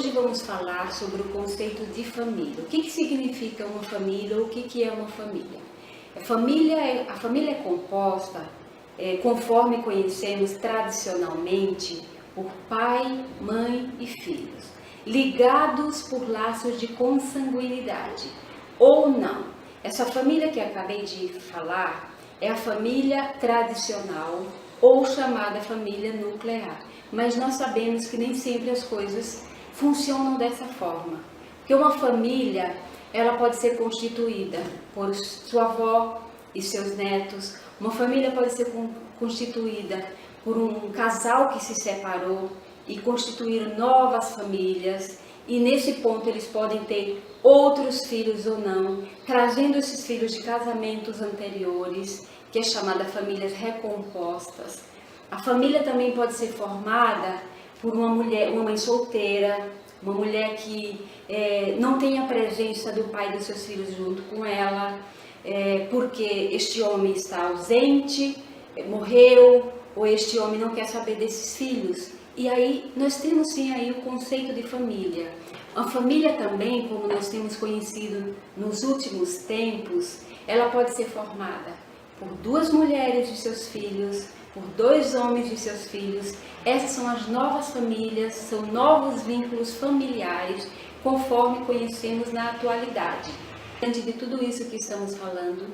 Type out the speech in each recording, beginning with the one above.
Hoje vamos falar sobre o conceito de família. O que significa uma família ou o que é uma família? A família é composta, conforme conhecemos tradicionalmente, por pai, mãe e filhos, ligados por laços de consanguinidade ou não. Essa família que acabei de falar é a família tradicional ou chamada família nuclear. Mas nós sabemos que nem sempre as coisas funcionam dessa forma. Porque uma família, ela pode ser constituída por sua avó e seus netos. Uma família pode ser constituída por um casal que se separou e constituir novas famílias. E nesse ponto eles podem ter outros filhos ou não, trazendo esses filhos de casamentos anteriores, que é chamada famílias recompostas. A família também pode ser formada por uma mãe solteira, uma mulher que não tem a presença do pai dos seus filhos junto com ela, porque este homem está ausente, morreu, ou este homem não quer saber desses filhos. E aí nós temos sim aí o conceito de família. A família também, como nós temos conhecido nos últimos tempos, ela pode ser formada por duas mulheres e seus filhos, por dois homens e seus filhos. Essas são as novas famílias, são novos vínculos familiares, conforme conhecemos na atualidade. Diante de tudo isso que estamos falando,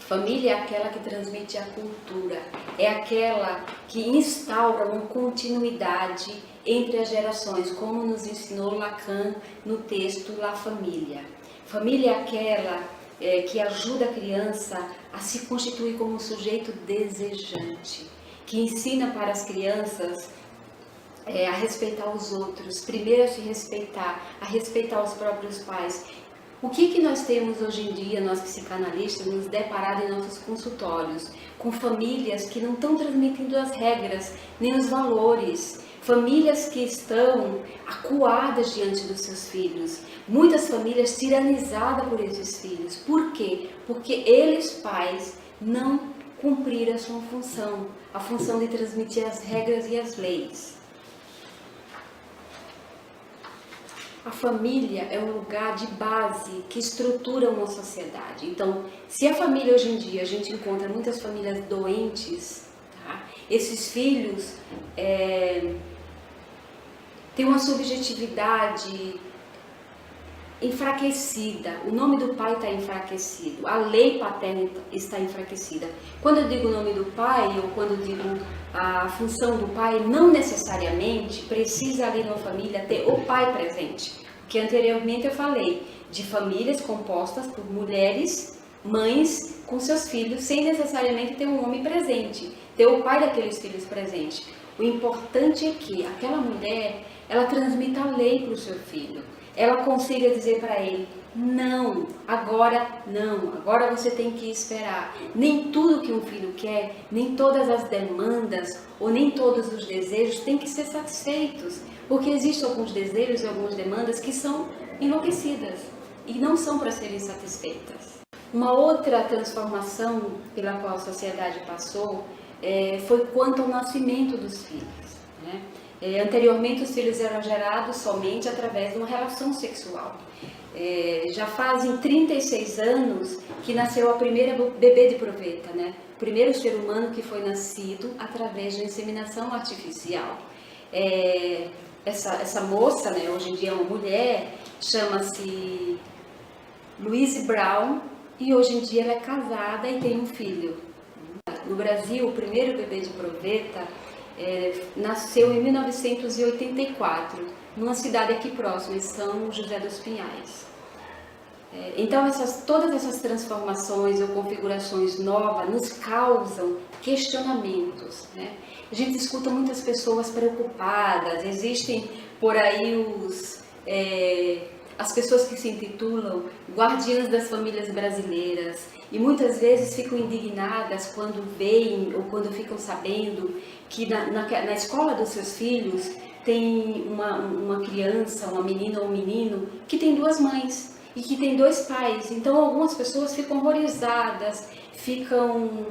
família é aquela que transmite a cultura, é aquela que instaura uma continuidade entre as gerações, como nos ensinou Lacan no texto La Família. Família é aquela que ajuda a criança a se constituir como um sujeito desejante, que ensina para as crianças a respeitar os outros, primeiro a se respeitar, a respeitar os próprios pais. O que nós temos hoje em dia, nós psicanalistas, nos deparado em nossos consultórios, com famílias que não estão transmitindo as regras, nem os valores, famílias que estão acuadas diante dos seus filhos, muitas famílias tiranizadas por esses filhos. Por quê? Porque eles, pais, não cumpriram a sua função, a função de transmitir as regras e as leis. A família é um lugar de base que estrutura uma sociedade. Então, se a família hoje em dia, a gente encontra muitas famílias doentes, tá? Esses filhos têm uma subjetividade enfraquecida, o nome do pai está enfraquecido, a lei paterna está enfraquecida. Quando eu digo o nome do pai, ou quando eu digo a função do pai, não necessariamente precisa ali numa família ter o pai presente, porque anteriormente eu falei de famílias compostas por mulheres, mães com seus filhos, sem necessariamente ter um homem presente, ter o pai daqueles filhos presente. O importante é que aquela mulher, ela transmita a lei para o seu filho, ela consiga dizer para ele, não, agora você tem que esperar. Nem tudo que um filho quer, nem todas as demandas ou nem todos os desejos têm que ser satisfeitos, porque existem alguns desejos e algumas demandas que são enlouquecidas e não são para serem satisfeitas. Uma outra transformação pela qual a sociedade passou foi quanto ao nascimento dos filhos, né? Anteriormente os filhos eram gerados somente através de uma relação sexual. Já fazem 36 anos que nasceu a primeira bebê de proveta, né? O primeiro ser humano que foi nascido através de inseminação artificial. Essa moça, né, hoje em dia é uma mulher, chama-se Louise Brown e hoje em dia ela é casada e tem um filho. No Brasil, o primeiro bebê de proveta nasceu em 1984, numa cidade aqui próxima, em São José dos Pinhais. Então, todas essas transformações ou configurações novas nos causam questionamentos, né? A gente escuta muitas pessoas preocupadas, existem por aí as pessoas que se intitulam guardiãs das famílias brasileiras e muitas vezes ficam indignadas quando veem ou quando ficam sabendo que na escola dos seus filhos tem uma criança, uma menina ou um menino que tem duas mães e que tem dois pais. Então algumas pessoas ficam horrorizadas, ficam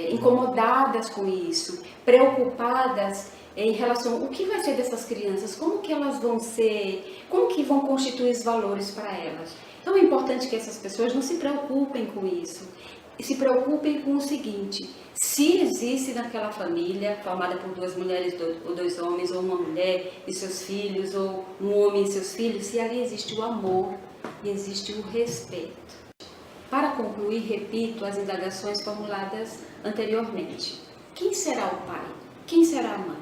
incomodadas com isso, preocupadas em relação ao que vai ser dessas crianças, como que elas vão ser, como que vão constituir os valores para elas. Então é importante que essas pessoas não se preocupem com isso, e se preocupem com o seguinte: se existe naquela família, formada por duas mulheres ou dois homens, ou uma mulher e seus filhos, ou um homem e seus filhos, se ali existe o amor e existe o respeito. Para concluir, repito as indagações formuladas anteriormente. Quem será o pai? Quem será a mãe?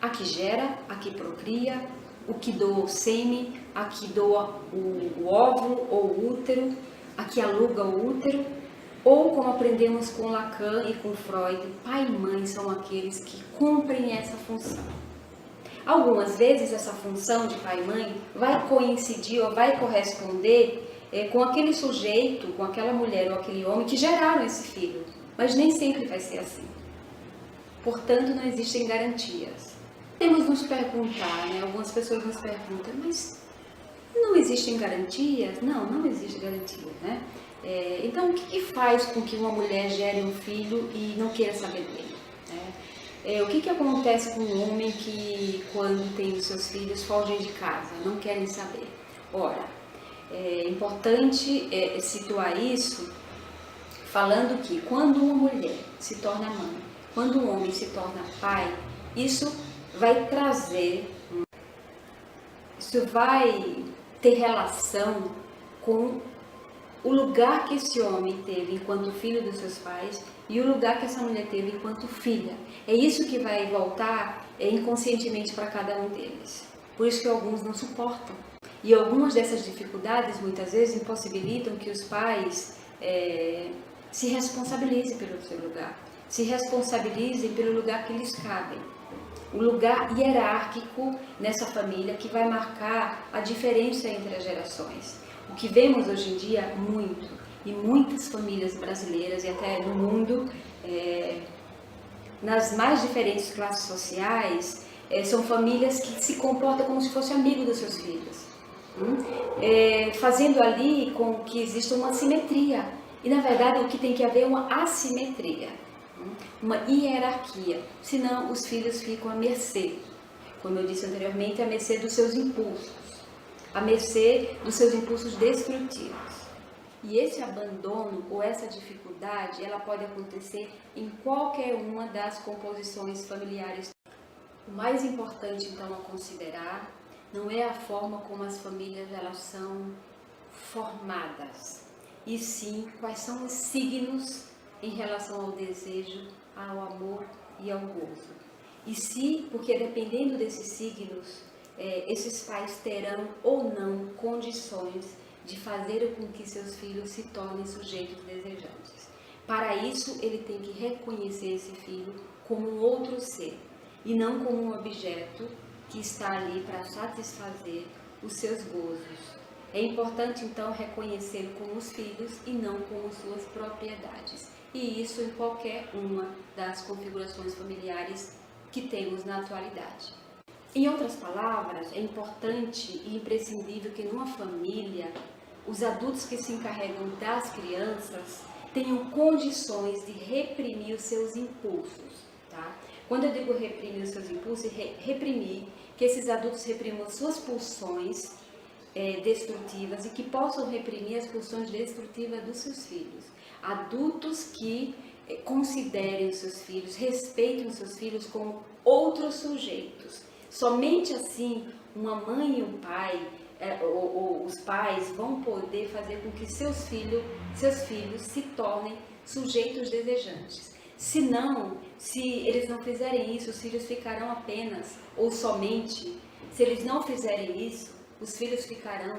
A que gera, a que procria, o que doa o sêmen, a que doa o óvulo ou o útero, a que aluga o útero, ou como aprendemos com Lacan e com Freud, pai e mãe são aqueles que cumprem essa função. Algumas vezes essa função de pai e mãe vai coincidir ou vai corresponder com aquele sujeito, com aquela mulher ou aquele homem que geraram esse filho, mas nem sempre vai ser assim. Portanto, não existem garantias. Temos nos perguntar, algumas pessoas nos perguntam, mas não existem garantias? Não, não existe garantia, Então, o que faz com que uma mulher gere um filho e não queira saber dele? O que acontece com um homem que, quando tem os seus filhos, fogem de casa, não querem saber? Ora, é importante situar isso falando que quando uma mulher se torna mãe, quando um homem se torna pai, isso vai ter relação com o lugar que esse homem teve enquanto filho dos seus pais e o lugar que essa mulher teve enquanto filha. É isso que vai voltar inconscientemente para cada um deles. Por isso que alguns não suportam. E algumas dessas dificuldades, muitas vezes, impossibilitam que os pais se responsabilizem pelo seu lugar, se responsabilizem pelo lugar que lhes cabe. O lugar hierárquico nessa família que vai marcar a diferença entre as gerações. O que vemos hoje em dia muito, e muitas famílias brasileiras e até no mundo, nas mais diferentes classes sociais, são famílias que se comportam como se fosse amigo dos seus filhos, fazendo ali com que exista uma simetria. E na verdade o que tem que haver é uma assimetria, uma hierarquia, senão os filhos ficam à mercê, como eu disse anteriormente, à mercê dos seus impulsos, à mercê dos seus impulsos destrutivos. E esse abandono ou essa dificuldade, ela pode acontecer em qualquer uma das composições familiares. O mais importante então a considerar não é a forma como as famílias elas são formadas, e sim quais são os signos em relação ao desejo, ao amor e ao gozo. E se, porque dependendo desses signos, esses pais terão ou não condições de fazer com que seus filhos se tornem sujeitos desejantes. Para isso, ele tem que reconhecer esse filho como um outro ser e não como um objeto que está ali para satisfazer os seus gozos. É importante, então, reconhecê-lo como os filhos e não como suas propriedades. E isso em qualquer uma das configurações familiares que temos na atualidade. Em outras palavras, é importante e imprescindível que numa família, os adultos que se encarregam das crianças tenham condições de reprimir os seus impulsos, tá? Quando eu digo reprimir os seus impulsos, reprimir, que esses adultos reprimam suas pulsões destrutivas e que possam reprimir as pulsões destrutivas dos seus filhos. Adultos que considerem os seus filhos, respeitem os seus filhos como outros sujeitos. Somente assim, uma mãe e um pai, ou os pais, vão poder fazer com que seus filhos se tornem sujeitos desejantes. Se eles não fizerem isso, os filhos ficarão apenas, ou somente, se eles não fizerem isso, os filhos ficarão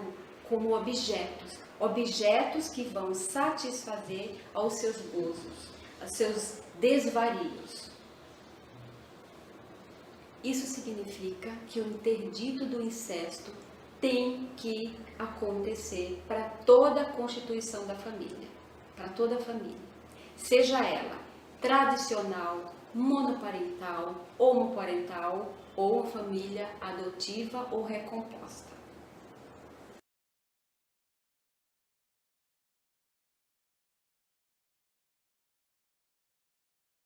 como objetos que vão satisfazer aos seus gozos, aos seus desvarios. Isso significa que o interdito do incesto tem que acontecer para toda a constituição da família, para toda a família, seja ela tradicional, monoparental, homoparental ou uma família adotiva ou recomposta.